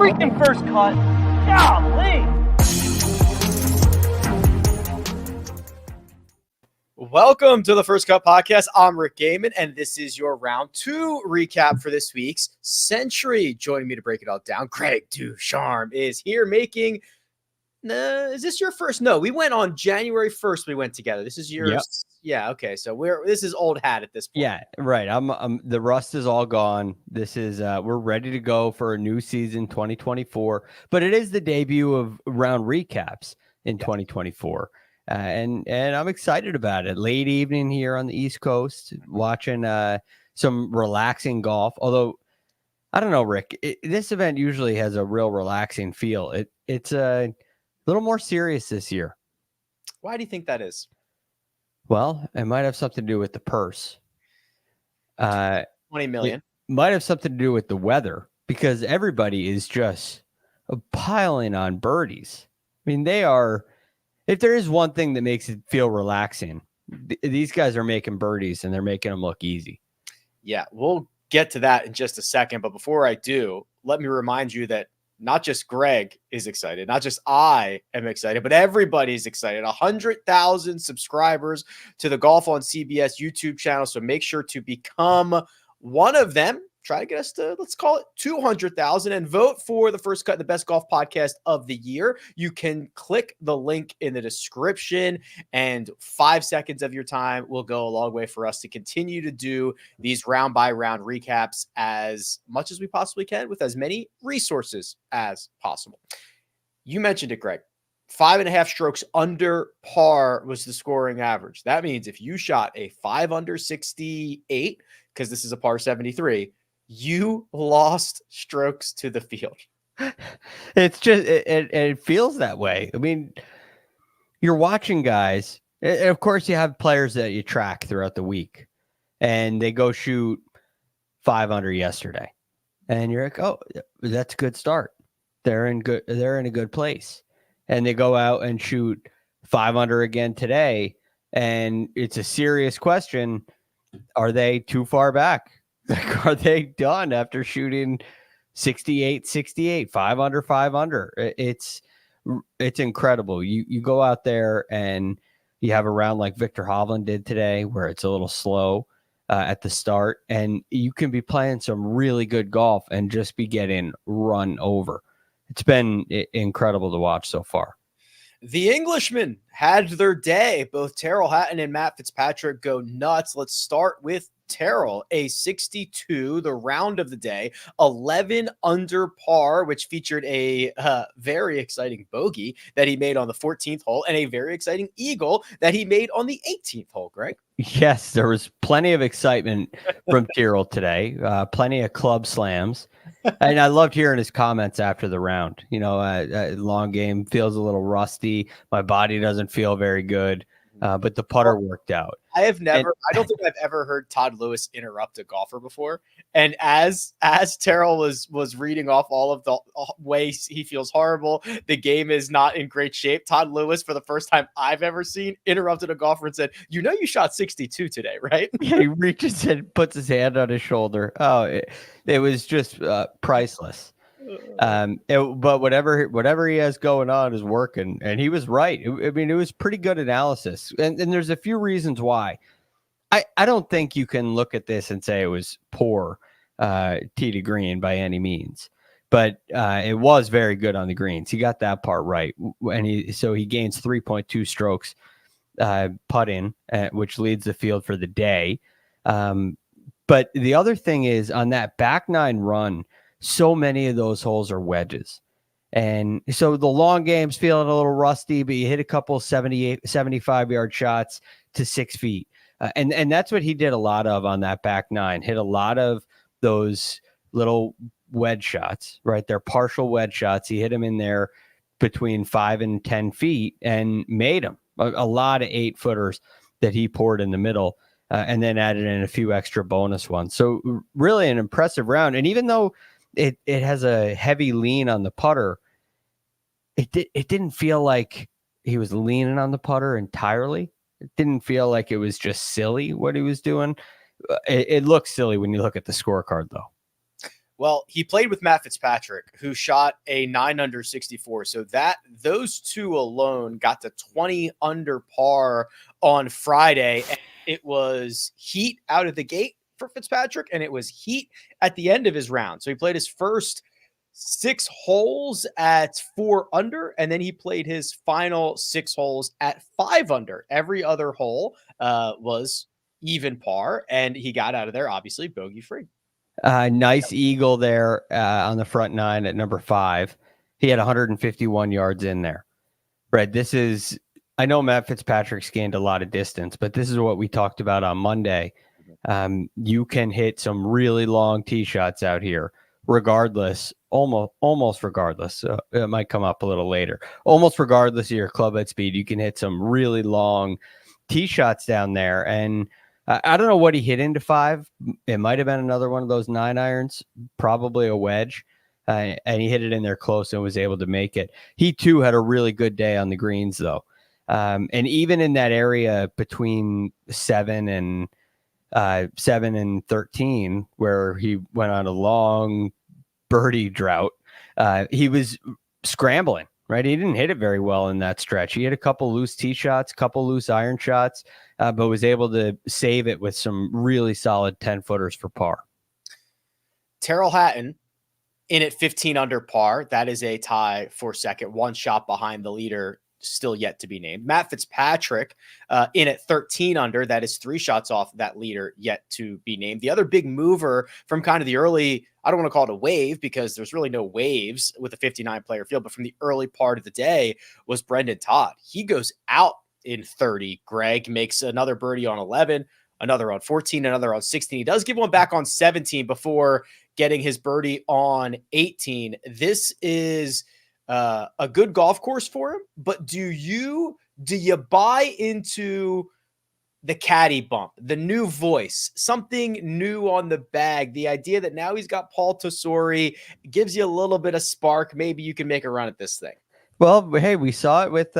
freaking first cut. Golly. Welcome to the First Cut Podcast. I'm Rick Gehman, and this is your round 2 recap for this week's Sentry. Joining me to break it all down, Greg DuCharme is here making... is this your first? No, we went on January 1st. We went together. This is yours. Yep. Yeah. Okay. So this is old hat at this point. Yeah. Right. The rust is all gone. This is, we're ready to go for a new season, 2024, but it is the debut of round recaps in 2024. And I'm excited about it. Late evening here on the East Coast, watching, some relaxing golf. Although I don't know, Rick, this event usually has a real relaxing feel. It's a little more serious this year. Why do you think that is? Well, it might have something to do with the purse. 20 million. It might have something to do with the weather, because everybody is just piling on birdies. I mean, they are, if there is one thing that makes it feel relaxing, these guys are making birdies and they're making them look easy. Yeah, we'll get to that in just a second. But before I do, let me remind you that not just Greg is excited, not just I am excited, but everybody's excited. 100,000 subscribers to the Golf on CBS YouTube channel. So make sure to become one of them. Try to get us to, let's call it 200,000, and vote for the First Cut, the best golf podcast of the year. You can click the link in the description, and 5 seconds of your time will go a long way for us to continue to do these round by round recaps as much as we possibly can with as many resources as possible. You mentioned it, Greg. 5.5 strokes under par was the scoring average. That means if you shot a 5 under 68, because this is a par 73, you lost strokes to the field. It's just, it feels that way. I mean, you're watching guys, and of course you have players that you track throughout the week, and they go shoot 5 under yesterday, and you're like, oh, that's a good start. They're in a good place. And they go out and shoot 5 under again today, and it's a serious question. Are they too far back? Like, are they done after shooting 68, 5 under? It's incredible. You go out there and you have a round like Viktor Hovland did today, where it's a little slow at the start, and you can be playing some really good golf and just be getting run over. It's been incredible to watch so far. The Englishmen had their day. Both Tyrrell Hatton and Matt Fitzpatrick go nuts. Let's start with Tyrrell, a 62, the round of the day, 11 under par, which featured a very exciting bogey that he made on the 14th hole and a very exciting eagle that he made on the 18th hole, Greg. Yes, there was plenty of excitement from Tyrrell today, plenty of club slams. And I loved hearing his comments after the round. You know, long game feels a little rusty. My body doesn't feel very good, but the putter worked out. I don't think I've ever heard Todd Lewis interrupt a golfer before. And as Tyrrell was reading off all of the ways he feels horrible, the game is not in great shape, Todd Lewis, for the first time I've ever seen, interrupted a golfer and said, "You know, you shot 62 today, right?" Yeah, he reaches and puts his hand on his shoulder. Oh, it was just priceless. But whatever he has going on is working, and he was right. I mean, it was pretty good analysis, and there's a few reasons why. I don't think you can look at this and say it was poor tee to green by any means, but it was very good on the greens. He got that part right, and he gains 3.2 strokes putting, which leads the field for the day. But the other thing is, on that back nine run, so many of those holes are wedges. And so the long game's feeling a little rusty, but you hit a couple 75-yard shots to 6 feet. And that's what he did a lot of on that back nine. Hit a lot of those little wedge shots, right? They're partial wedge shots. He hit them in there between 5 and 10 feet and made them. A lot of 8-footers that he poured in the middle, and then added in a few extra bonus ones. So really an impressive round. And even though it has a heavy lean on the putter, it didn't feel like he was leaning on the putter entirely. It didn't feel like it was just silly what he was doing. It looks silly when you look at the scorecard, though. Well, he played with Matt Fitzpatrick, who shot a 9 under 64. So those two alone got to 20 under par on Friday. And it was heat out of the gate for Fitzpatrick, and it was heat at the end of his round. So he played his first 6 holes at 4 under, and then he played his final 6 holes at 5 under. Every other hole was even par, and he got out of there, obviously, bogey free. Nice eagle there on the front 9 at number 5. He had 151 yards in there. Brett, I know Matt Fitzpatrick's gained a lot of distance, but this is what we talked about on Monday. You can hit some really long tee shots out here, regardless, almost regardless. It might come up a little later. Almost regardless of your club head speed, you can hit some really long tee shots down there. And I don't know what he hit into 5. It might have been another one of those 9 irons, probably a wedge. And he hit it in there close and was able to make it. He too had a really good day on the greens though. And even in that area between 7 and 13, where he went on a long birdie drought, he was scrambling, right? He didn't hit it very well in that stretch. He had a couple loose tee shots, couple loose iron shots, but was able to save it with some really solid 10-footers for par. Tyrrell Hatton in at 15 under par. That is a tie for second, 1 shot behind the leader, still yet to be named. Matt Fitzpatrick in at 13 under. That is 3 shots off that leader, yet to be named. The other big mover from kind of the early, I don't want to call it a wave because there's really no waves with a 59-player field, but from the early part of the day was Brendon Todd. He goes out in 30. Greg makes another birdie on 11, another on 14, another on 16. He does give one back on 17 before getting his birdie on 18. This is a good golf course for him, but do you buy into the caddy bump, the new voice, something new on the bag, the idea that now he's got Paul Tesori, gives you a little bit of spark, maybe you can make a run at this thing? Well, hey, we saw it with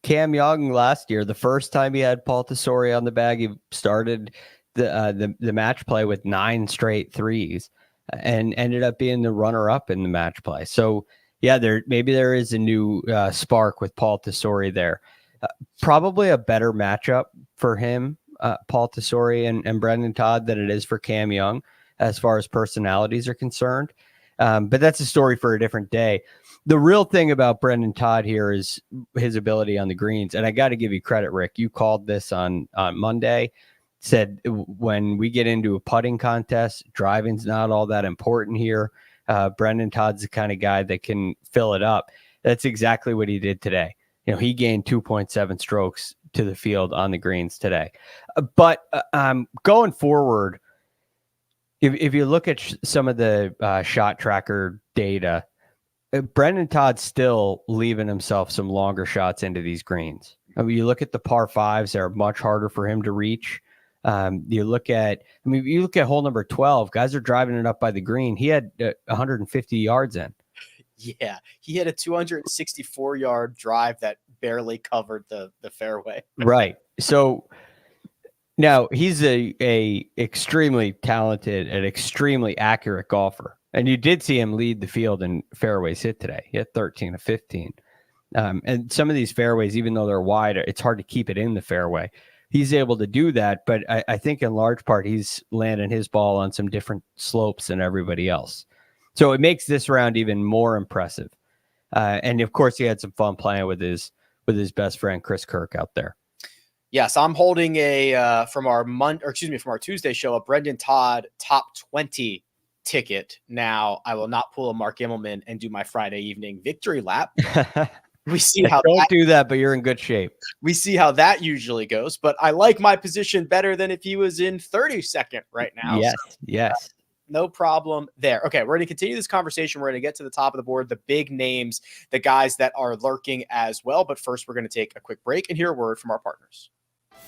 Cam Young last year. The first time he had Paul Tesori on the bag, he started the match play with 9 straight threes and ended up being the runner-up in the match play. So yeah, maybe there is a new spark with Paul Tesori there. Probably a better matchup for him, Paul Tesori and Brendon Todd, than it is for Cam Young as far as personalities are concerned. But that's a story for a different day. The real thing about Brendon Todd here is his ability on the greens. And I got to give you credit, Rick. You called this on Monday, said when we get into a putting contest, driving's not all that important here. Brendon Todd's the kind of guy that can fill it up. That's exactly what he did today. You know, he gained 2.7 strokes to the field on the greens today. But going forward, if you look at some of the shot tracker data, Brendon Todd's still leaving himself some longer shots into these greens. I mean, you look at the par 5s, they're much harder for him to reach. You look at hole number 12, guys are driving it up by the green. He had 150 yards in. Yeah, he had a 264-yard drive that barely covered the fairway. Right. So now he's a extremely talented and extremely accurate golfer. And you did see him lead the field in fairways hit today. He had 13 of 15. And some of these fairways, even though they're wide, it's hard to keep it in the fairway. He's able to do that, but I think in large part he's landing his ball on some different slopes than everybody else. So it makes this round even more impressive. And of course, he had some fun playing with his best friend Chris Kirk out there. Yes, I'm holding from our Tuesday show, a Brendon Todd top 20 ticket. Now I will not pull a Mark Immelman and do my Friday evening victory lap. We see how don't do that, but you're in good shape. We see how that usually goes, but I like my position better than if he was in 32nd right now. Yes, so, yes. No problem there. Okay, we're going to continue this conversation. We're going to get to the top of the board, the big names, the guys that are lurking as well. But first, we're going to take a quick break and hear a word from our partners.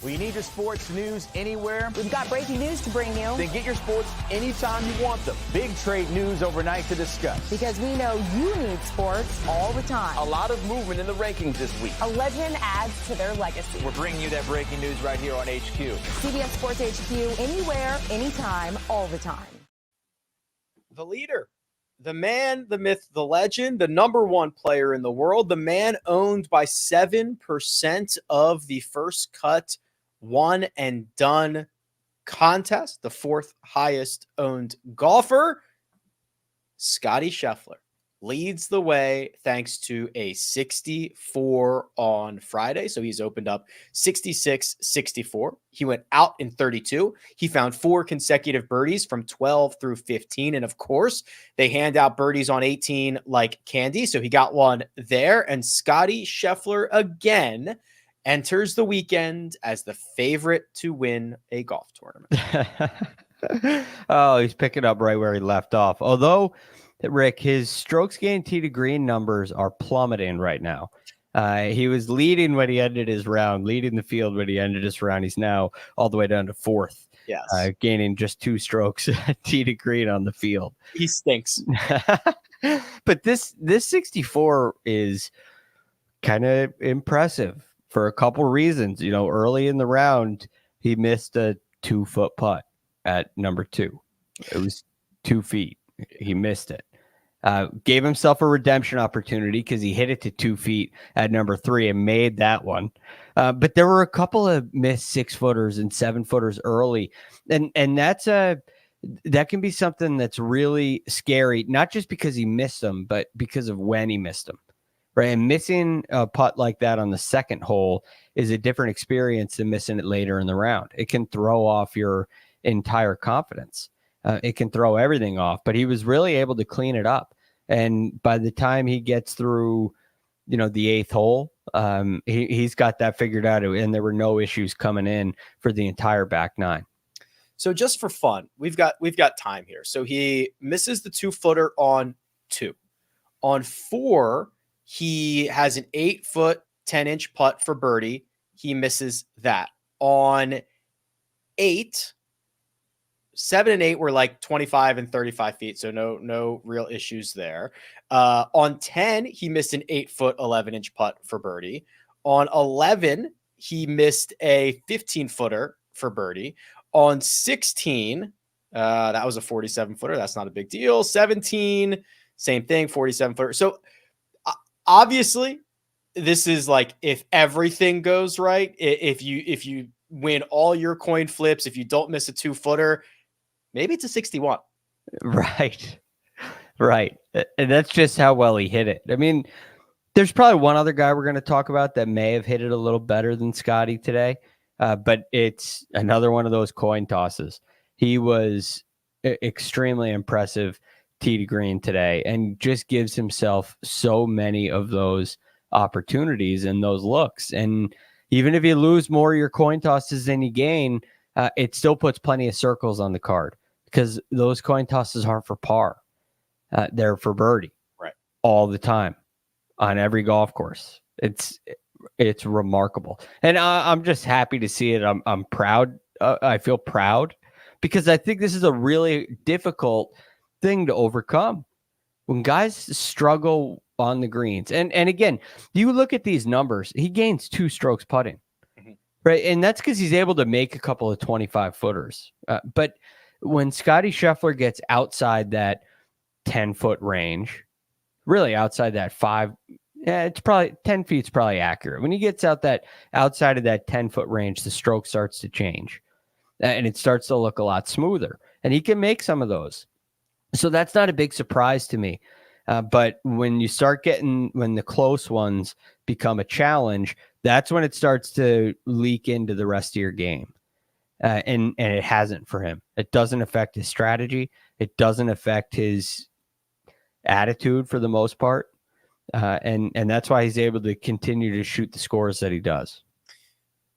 We need your sports news anywhere. We've got breaking news to bring you. Then get your sports anytime you want them. Big trade news overnight to discuss. Because we know you need sports all the time. A lot of movement in the rankings this week. A legend adds to their legacy. We're bringing you that breaking news right here on HQ. CBS Sports HQ, anywhere, anytime, all the time. the leader, the man, the myth, the legend, the number one player in the world, the man owned by 7% of the First Cut one and done contest, the fourth highest owned golfer, Scottie Scheffler, leads the way thanks to a 64 on Friday. So he's opened up 66, 64. He went out in 32. He found 4 consecutive birdies from 12 through 15. And of course, they hand out birdies on 18 like candy. So he got one there. And Scottie Scheffler again enters the weekend as the favorite to win a golf tournament. Oh, he's picking up right where he left off. Although, Rick, his strokes gained tee to green numbers are plummeting right now. He was leading when he ended his round, leading the field when he ended his round. He's now all the way down to 4th. Yes. Gaining just 2 strokes tee to green on the field. He stinks. But this 64 is kind of impressive for a couple reasons. You know, early in the round, he missed a 2-foot putt at number 2. It was 2 feet. He missed it. Gave himself a redemption opportunity because he hit it to 2 feet at number 3 and made that one. But there were a couple of missed 6-footers and 7-footers early. And that can be something that's really scary, not just because he missed them, but because of when he missed them. Right. And missing a putt like that on the second hole is a different experience than missing it later in the round. It can throw off your entire confidence. It can throw everything off, but he was really able to clean it up. And by the time he gets through, the 8th hole, he's got that figured out, and there were no issues coming in for the entire back 9. So just for fun, we've got time here. So he misses the 2-footer on 2. On 4, he has an 8-foot, 10-inch putt for birdie. He misses that. On 8, 7 and 8 were like 25 and 35 feet. So no real issues there. On 10, he missed an 8-foot, 11-inch putt for birdie. On 11, he missed a 15-footer for birdie. On 16, that was a 47-footer. That's not a big deal. 17, same thing, 47-footer. So obviously, this is like if everything goes right, if you win all your coin flips, if you don't miss a 2-footer, maybe it's a 61. Right. And that's just how well he hit it. I mean, there's probably one other guy we're going to talk about that may have hit it a little better than Scottie today, but it's another one of those coin tosses. He was extremely impressive tee to green today and just gives himself so many of those opportunities and those looks. And even if you lose more of your coin tosses than you gain, it still puts plenty of circles on the card because those coin tosses aren't for par. They're for birdie, right? All the time on every golf course. It's remarkable. And I'm just happy to see it. I'm proud. I feel proud because I think this is a really difficult thing to overcome when guys struggle on the greens. And again, you look at these numbers, he gains 2 strokes putting, right? And that's because he's able to make a couple of 25 footers. But when Scottie Scheffler gets outside that 10-foot range, really outside that 5, it's probably 10 feet is probably accurate. When he gets outside of that 10-foot range, the stroke starts to change and it starts to look a lot smoother, and he can make some of those. So that's not a big surprise to me. But when you start when the close ones become a challenge, that's when it starts to leak into the rest of your game. And it hasn't for him. It doesn't affect his strategy. It doesn't affect his attitude for the most part. And that's why he's able to continue to shoot the scores that he does.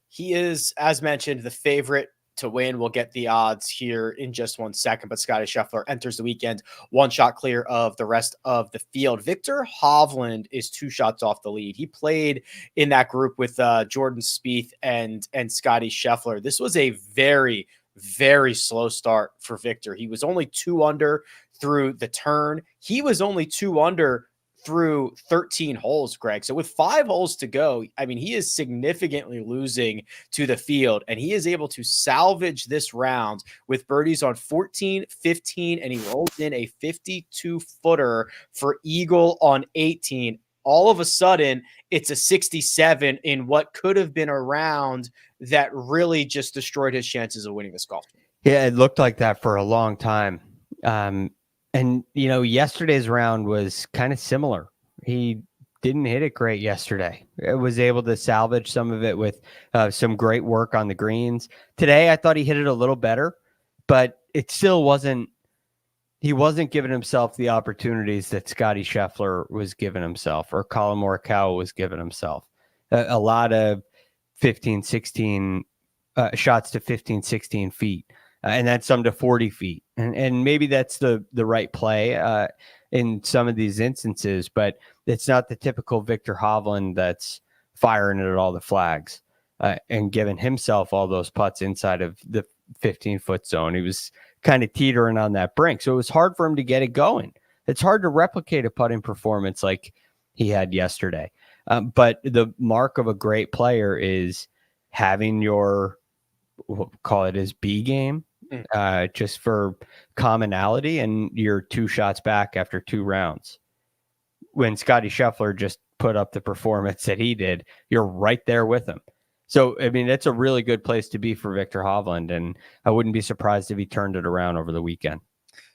He is, as mentioned, the favorite to win. We'll get the odds here in just 1 second, but Scottie Scheffler enters the weekend 1 shot clear of the rest of the field. Viktor Hovland is 2 shots off the lead. He played in that group with Jordan Spieth and Scottie Scheffler. This was a very, very slow start for Viktor. He was only 2 under through the turn. He was only 2 under through 13 holes, Greg. So with 5 holes to go, I mean, he is significantly losing to the field, and he is able to salvage this round with birdies on 14, 15, and he rolls in a 52-footer for eagle on 18. All of a sudden, it's a 67 in what could have been a round that really just destroyed his chances of winning this golf tournament. Yeah, it looked like that for a long time. And, you know, yesterday's round was kind of similar. He didn't hit it great yesterday. It was able to salvage some of it with some great work on the greens. Today, I thought he hit it a little better, but it still wasn't. He wasn't giving himself the opportunities that Scottie Scheffler was giving himself or Collin Morikawa was giving himself. A lot of 15, 16 shots to 15, 16 feet. And that's some to 40 feet. And maybe that's the right play in some of these instances, but it's not the typical Viktor Hovland that's firing it at all the flags and giving himself all those putts inside of the 15-foot zone. He was kind of teetering on that brink. So it was hard for him to get it going. It's hard to replicate a putting performance like he had yesterday. But the mark of a great player is having your, we'll call it his B game, just for commonality, and you're 2 shots back after 2 rounds. When Scottie Scheffler just put up the performance that he did, you're right there with him. So, I mean, it's a really good place to be for Viktor Hovland, and I wouldn't be surprised if he turned it around over the weekend.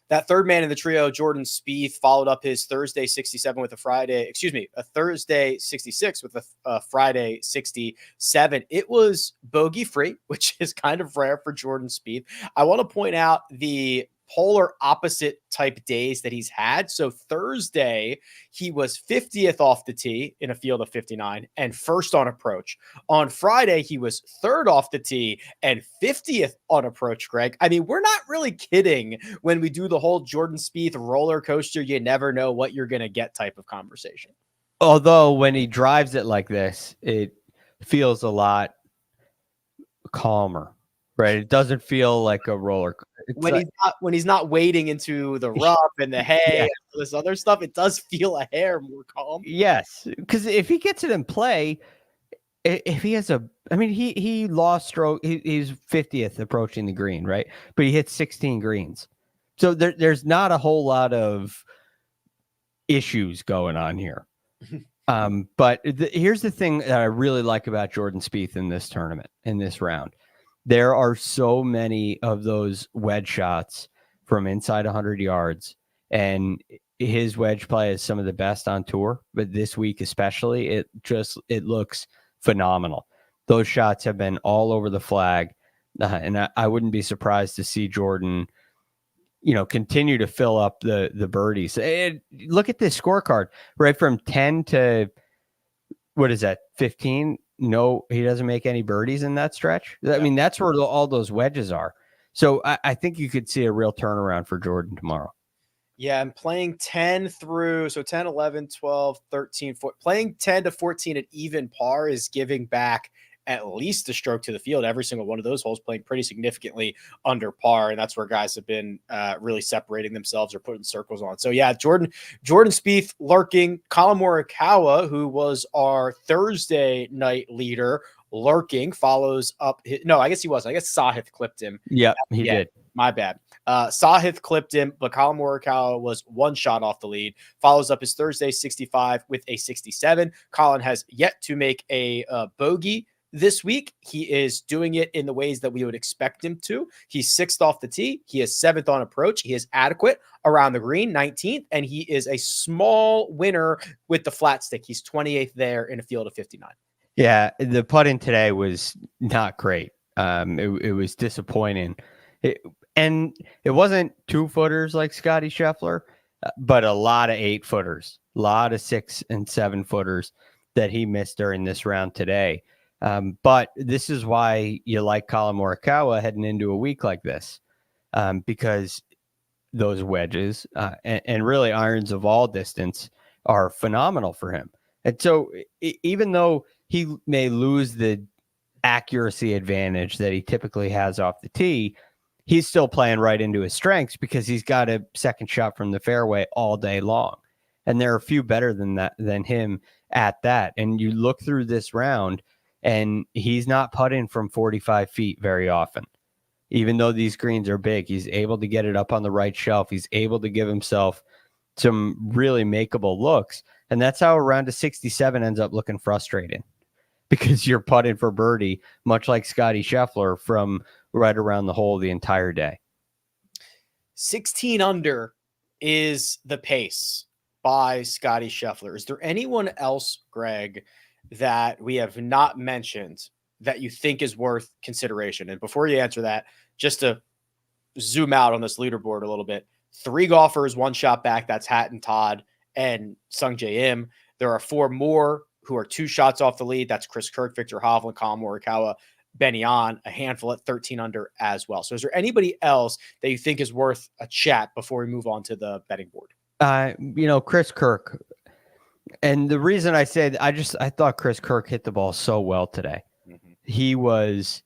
That third man in the trio, Jordan Spieth, followed up his Thursday 67 with a Thursday 66 with a Friday 67. It was bogey free, which is kind of rare for Jordan Spieth. I want to point out the polar opposite type days that he's had. So Thursday, he was 50th off the tee in a field of 59 and first on approach. On Friday, he was 3rd off the tee and 50th on approach, Greg. I mean, we're not really kidding when we do the whole Jordan Spieth roller coaster, you never know what you're going to get type of conversation. Although when he drives it like this, it feels a lot calmer. Right, it doesn't feel like a roller. When he's not wading into the rough and the hay and all this other stuff, it does feel a hair more calm. Yes, because if he gets it in play, if he has he lost stroke. He's 50th approaching the green, right? But he hit 16 greens, so there's not a whole lot of issues going on here. But here's the thing that I really like about Jordan Spieth in this tournament, in this round. There are so many of those wedge shots from inside 100 yards, and his wedge play is some of the best on tour. But this week especially, it looks phenomenal. Those shots have been all over the flag, and I wouldn't be surprised to see Jordan, continue to fill up the birdies. Look at this scorecard, right from 10 to what is that, 15? No, he doesn't make any birdies in that stretch. I mean, that's where all those wedges are. So I think you could see a real turnaround for Jordan tomorrow. Yeah, I'm playing 10 through, so 10, 11, 12, 13, 14. Playing 10 to 14 at even par is giving back at least a stroke to the field. Every single one of those holes playing pretty significantly under par, and that's where guys have been really separating themselves or putting circles on. So yeah, Jordan Spieth lurking. Collin Morikawa, who was our Thursday night leader, lurking, follows up. I guess he was. I guess Sahith clipped him. Yeah, he did. My bad. Sahith clipped him, but Collin Morikawa was 1 shot off the lead. Follows up his Thursday 65 with a 67. Collin has yet to make a bogey this week. He is doing it in the ways that we would expect him to. He's 6th off the tee. He is 7th on approach. He is adequate around the green, 19th, and he is a small winner with the flat stick. He's 28th there in a field of 59. Yeah, the putting today was not great. It was disappointing. And it wasn't 2-footers like Scottie Scheffler, but a lot of 8-footers, a lot of 6 and 7-footers that he missed during this round today. But this is why you like Collin Morikawa heading into a week like this, because those wedges and really irons of all distance are phenomenal for him. And so even though he may lose the accuracy advantage that he typically has off the tee, he's still playing right into his strengths because he's got a second shot from the fairway all day long. And there are a few better than him at that. And you look through this round, and he's not putting from 45 feet very often. Even though these greens are big, he's able to get it up on the right shelf. He's able to give himself some really makeable looks. And that's how a round of 67 ends up looking frustrating, because you're putting for birdie, much like Scottie Scheffler, from right around the hole the entire day. 16 under is the pace by Scottie Scheffler. Is there anyone else, Greg, that we have not mentioned that you think is worth consideration? And before you answer that, just to zoom out on this leaderboard a little bit, 3 golfers, 1 shot back. That's Hatton, Todd, and Sungjae Im. There are 4 more who are 2 shots off the lead. That's Chris Kirk, Viktor Hovland, Collin Morikawa, Benny On, a handful at 13 under as well. So is there anybody else that you think is worth a chat before we move on to the betting board? Chris Kirk. And the reason I said, I thought Chris Kirk hit the ball so well today. Mm-hmm. He was,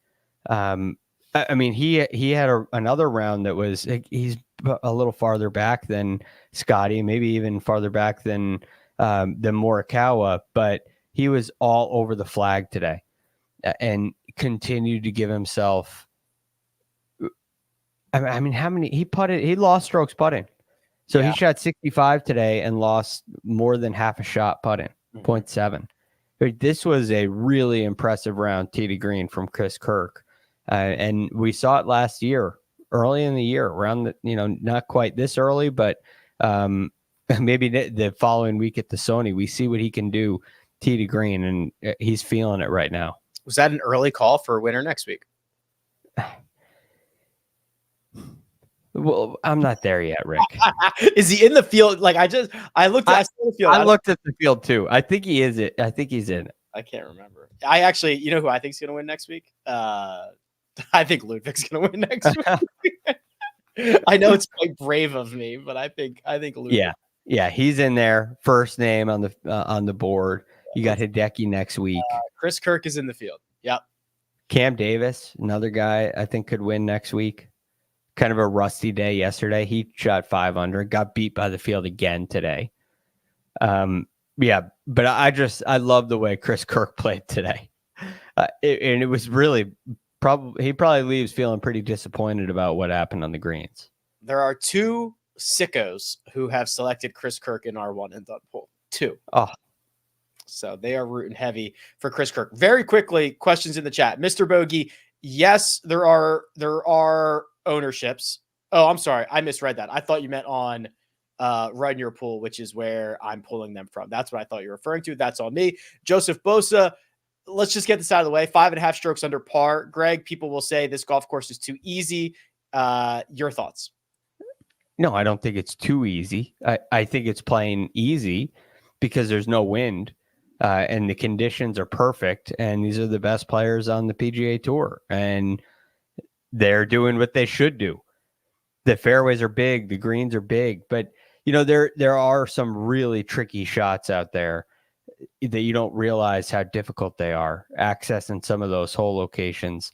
he had another round that was, he's a little farther back than Scottie, maybe even farther back than Morikawa, but he was all over the flag today and continued to give himself. How many he lost strokes putting. So he shot 65 today and lost more than half a shot putting, 0.7. This was a really impressive round tee to green from Chris Kirk. And we saw it last year, early in the year, around not quite this early, but maybe the following week at the Sony, we see what he can do tee to green, and he's feeling it right now. Was that an early call for a winner next week? Well, I'm not there yet, Rick. Is he in the field? Like I looked at the field. I looked at the field too. I think he is it. I think he's in it. I can't remember. I actually, you know who I think is going to win next week? I think Ludwig's going to win next week. I know it's quite brave of me, but I think Ludwig. Yeah, he's in there. First name on the board. You got Hideki next week. Chris Kirk is in the field. Yep. Cam Davis, another guy I think could win next week. Kind of a rusty day yesterday. He shot 5 under, got beat by the field again today. But I love the way Chris Kirk played today. And it was really he probably leaves feeling pretty disappointed about what happened on the greens. There are 2 sickos who have selected Chris Kirk in our one and done pool. 2. Oh. So they are rooting heavy for Chris Kirk. Very quickly, questions in the chat. Mr. Bogey, yes, there are ownerships. Oh, I'm sorry. I misread that. I thought you meant on Run Your Pool, which is where I'm pulling them from. That's what I thought you were referring to. That's on me. Joseph Bosa, let's just get this out of the way. 5.5 strokes under par. Greg, people will say this golf course is too easy. Your thoughts? No, I don't think it's too easy. I think it's playing easy because there's no wind and the conditions are perfect. And these are the best players on the PGA Tour. And they're doing what they should do. The fairways are big, the greens are big, but there are some really tricky shots out there that you don't realize how difficult they are accessing some of those hole locations.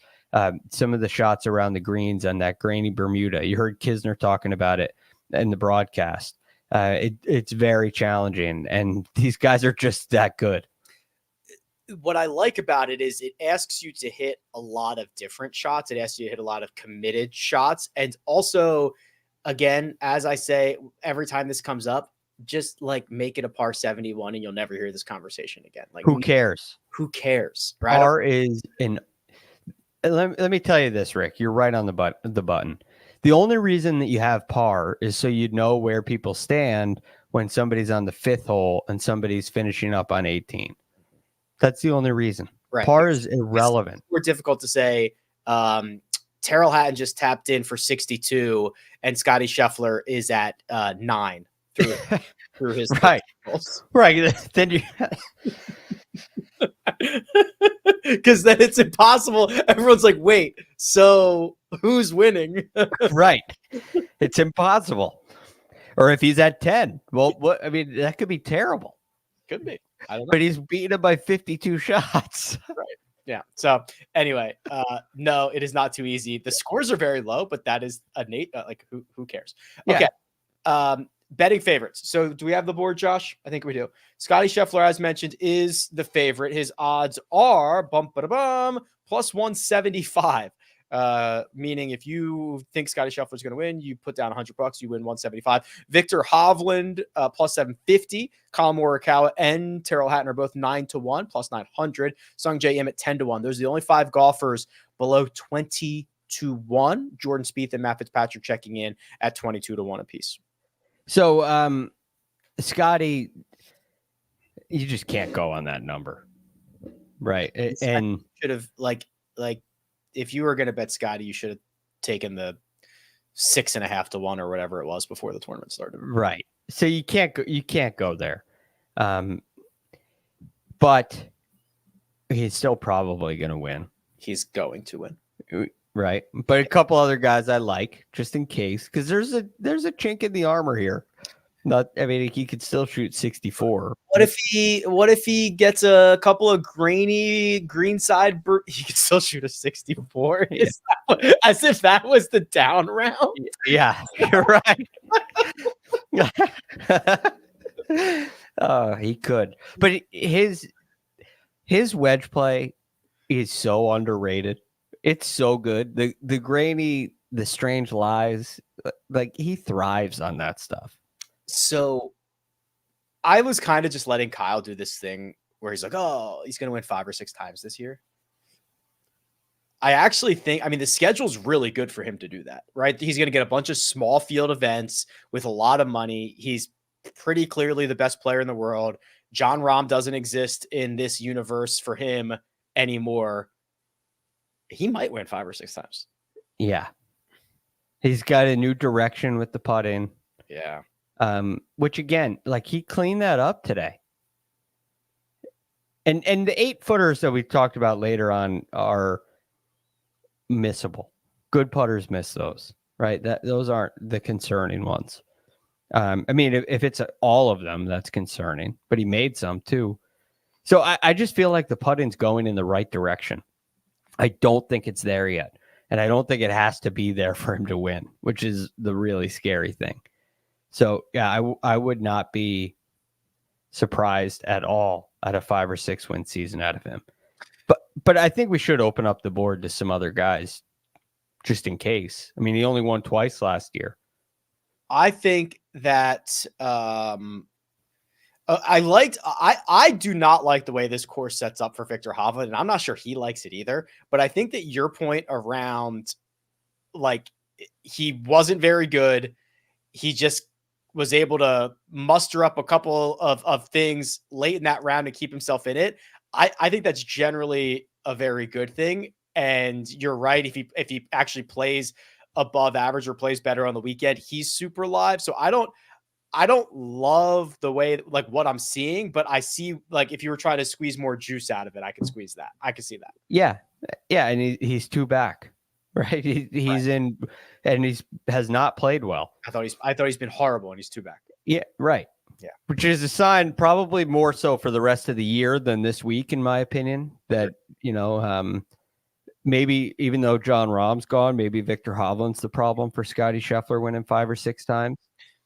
Some of the shots around the greens on that grainy Bermuda. You heard Kisner talking about it in the broadcast. It's very challenging, and these guys are just that good. What I like about it is it asks you to hit a lot of different shots. It asks you to hit a lot of committed shots. And also, again, as I say, every time this comes up, just like make it a par 71 and you'll never hear this conversation again. Like, who cares? Who cares? Right? Par is in. Let me tell you this, Rick. You're right on the button. The only reason that you have par is so you know where people stand when somebody's on the 5th hole and somebody's finishing up on 18. That's the only reason. Right. Par is irrelevant. It's more difficult to say. Tyrrell Hatton just tapped in for 62, and Scottie Scheffler is at 9 through his right. Right. Then you, because then it's impossible. Everyone's like, "Wait, so who's winning?" Right. It's impossible. Or if he's at 10, well, what? I mean, that could be terrible. Could be. I don't know. But he's beaten him by 52 shots. Right. Yeah. So anyway, no, it is not too easy. The scores are very low, but that is who cares? Okay. Yeah. betting favorites. So do we have the board, Josh? I think we do. Scottie Scheffler, as mentioned, is the favorite. His odds are plus 175. Meaning if you think Scottie Scheffler is going to win, you put down $100, you win 175. Viktor Hovland, plus 750. Collin Morikawa and Tyrrell Hatton are both 9-1, plus 900. Sung Jae Im at 10-1. Those are the only 5 golfers below 20-1. Jordan Spieth and Matt Fitzpatrick checking in at 22-1 apiece. So, Scottie, you just can't go on that number, right? And should have like if you were going to bet Scottie, you should have taken the 6.5-1 or whatever it was before the tournament started. Right. So you can't go there. But he's still probably going to win. He's going to win. Right. But a couple other guys I like just in case, because there's a chink in the armor here. He could still shoot 64. What if he gets a couple of grainy greenside? He could still shoot a 64. Yeah. As if that was the down round. Yeah, you're right. Oh, he could, but his wedge play is so underrated. It's so good. The grainy, the strange lies, like he thrives on that stuff. So I was kind of just letting Kyle do this thing where he's like, oh, he's going to win 5 or 6 times this year. I actually think, the schedule's really good for him to do that, right? He's going to get a bunch of small field events with a lot of money. He's pretty clearly the best player in the world. Jon Rahm doesn't exist in this universe for him anymore. He might win 5 or 6 times. Yeah. He's got a new direction with the putting. Yeah. Which again, like he cleaned that up today. And the 8-footers that we talked about later on are missable. Good putters miss those, right? Those aren't the concerning ones. If it's all of them, that's concerning, but he made some too. So I just feel like the putting's going in the right direction. I don't think it's there yet. And I don't think it has to be there for him to win, which is the really scary thing. So yeah, I would not be surprised at all at a 5 or 6 win season out of him. But I think we should open up the board to some other guys just in case. He only won twice last year. I think that I do not like the way this course sets up for Viktor Hovland, and I'm not sure he likes it either. But I think that your point around like he wasn't very good, he just was able to muster up a couple of things late in that round to keep himself in it. I think that's generally a very good thing. And you're right. If he actually plays above average or plays better on the weekend, he's super live. So I don't love the way, like what I'm seeing, but I see, like, if you were trying to squeeze more juice out of it, I could squeeze that. I could see that. Yeah. Yeah. And he's 2 back, right? He's right in, and has not played well. I thought he's been horrible and he's 2 back. Yeah. Right. Yeah. Which is a sign probably more so for the rest of the year than this week, in my opinion, that, maybe even though Jon Rahm's gone, maybe Viktor Hovland's the problem for Scottie Scheffler winning 5 or 6 times.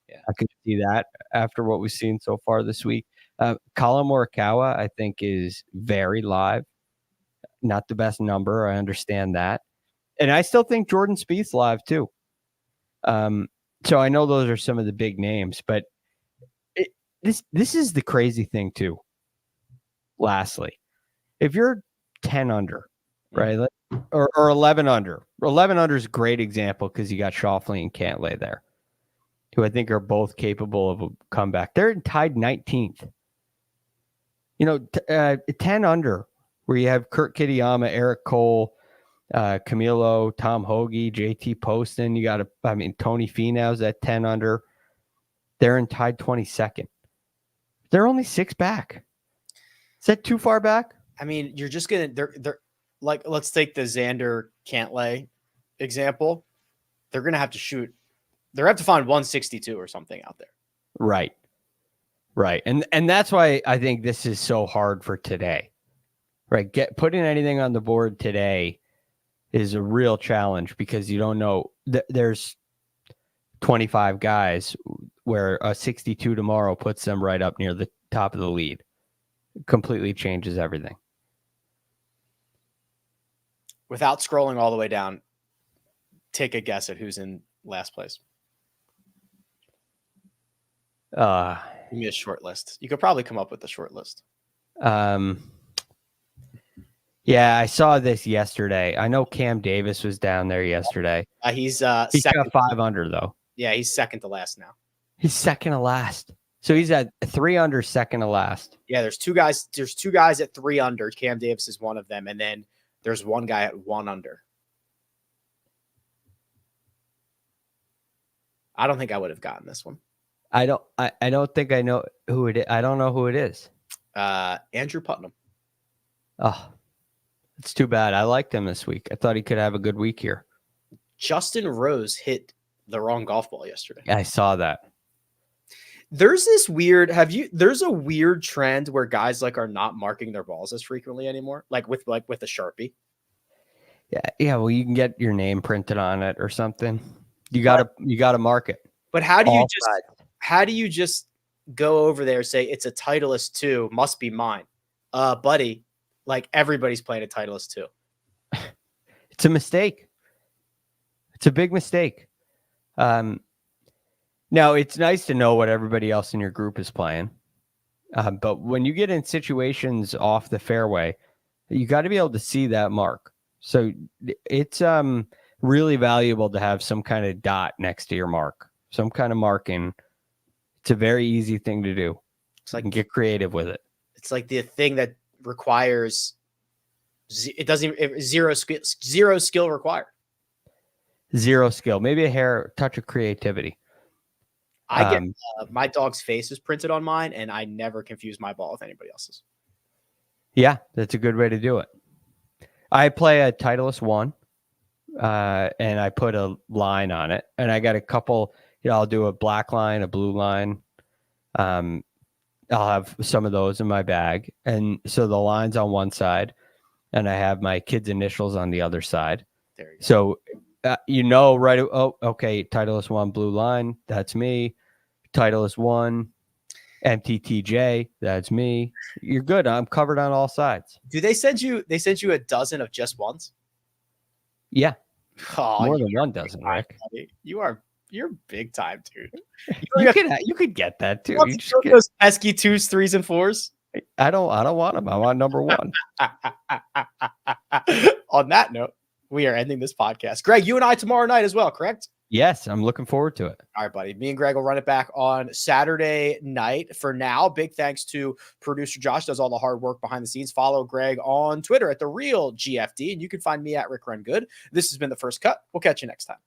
Yeah, I could see that after what we've seen so far this week. Collin Morikawa, I think, is very live. Not the best number. I understand that. And I still think Jordan Spieth's live too. So I know those are some of the big names, but this is the crazy thing too. Lastly, if you're 10 under, right, or 11 under. 11 under is a great example because you got Schauffele and Cantlay there, who I think are both capable of a comeback. They're tied 19th. 10 under, where you have Kurt Kitayama, Eric Cole, Camilo, Tom Hoagie, JT Poston. You got Tony Finau's at 10 under. They're in tied 22nd. They're only 6 back. Is that too far back? You're just gonna they're like, let's take the Xander Cantlay example. They're gonna have to shoot. They're have to find 162 or something out there. Right. And that's why I think this is so hard for today. Right. Putting anything on the board today is a real challenge because you don't know. There's 25 guys. where a 62 tomorrow puts them right up near the top of the lead. It completely changes everything. Without scrolling all the way down, take a guess at who's in last place. Give me a short list. You could probably come up with a short list. Yeah, I saw this yesterday. I know Cam Davis was down there yesterday. He's He second. got 5 under though. Yeah, he's second to last now. He's second to last. So he's at 3 under, second to last. Yeah, there's two guys. There's 2 guys at 3 under. Cam Davis is one of them, and then there's one guy at 1 under. I don't think I would have gotten this one. I don't think I know who it is. I don't know who it is. Andrew Putnam. Oh, it's too bad. I liked him this week. I thought he could have a good week here. Justin Rose hit the wrong golf ball yesterday. I saw that. There's this weird, there's a weird trend where guys like are not marking their balls as frequently anymore. Like with a Sharpie. Yeah. Well, you can get your name printed on it or something. You gotta mark it. But how do you just go over there and say it's a Titleist 2, must be mine? Buddy, like everybody's playing a Titleist 2. It's a mistake. It's a big mistake. Now it's nice to know what everybody else in your group is playing. But when you get in situations off the fairway, you got to be able to see that mark. So it's really valuable to have some kind of dot next to your mark, some kind of marking. It's a very easy thing to do. It's like, get creative with it. It's like the thing that requires zero skill required. Zero skill, maybe a touch of creativity. I get my dog's face is printed on mine, and I never confuse my ball with anybody else's. Yeah, that's a good way to do it. I play a Titleist 1, and I put a line on it, and I got a couple. I'll do a black line, a blue line. I'll have some of those in my bag, and so the line's on one side, and I have my kids' initials on the other side. There you go. So. Right? Oh, okay. Titleist 1, blue line. That's me. Titleist 1, MTTJ. That's me. You're good. I'm covered on all sides. Do they send you a dozen of just ones? Yeah. Oh, more than one dozen, Rick. You're big time, dude. You could get that too. You just get those pesky 2s, 3s, and 4s. I don't want them. I want number 1. On that note, we are ending this podcast. Greg, you and I tomorrow night as well, correct? Yes, I'm looking forward to it. All right, buddy. Me and Greg will run it back on Saturday night. For now, big thanks to producer Josh, does all the hard work behind the scenes. Follow Greg on Twitter at TheRealGFD, and you can find me at Rick Run Good. This has been The First Cut. We'll catch you next time.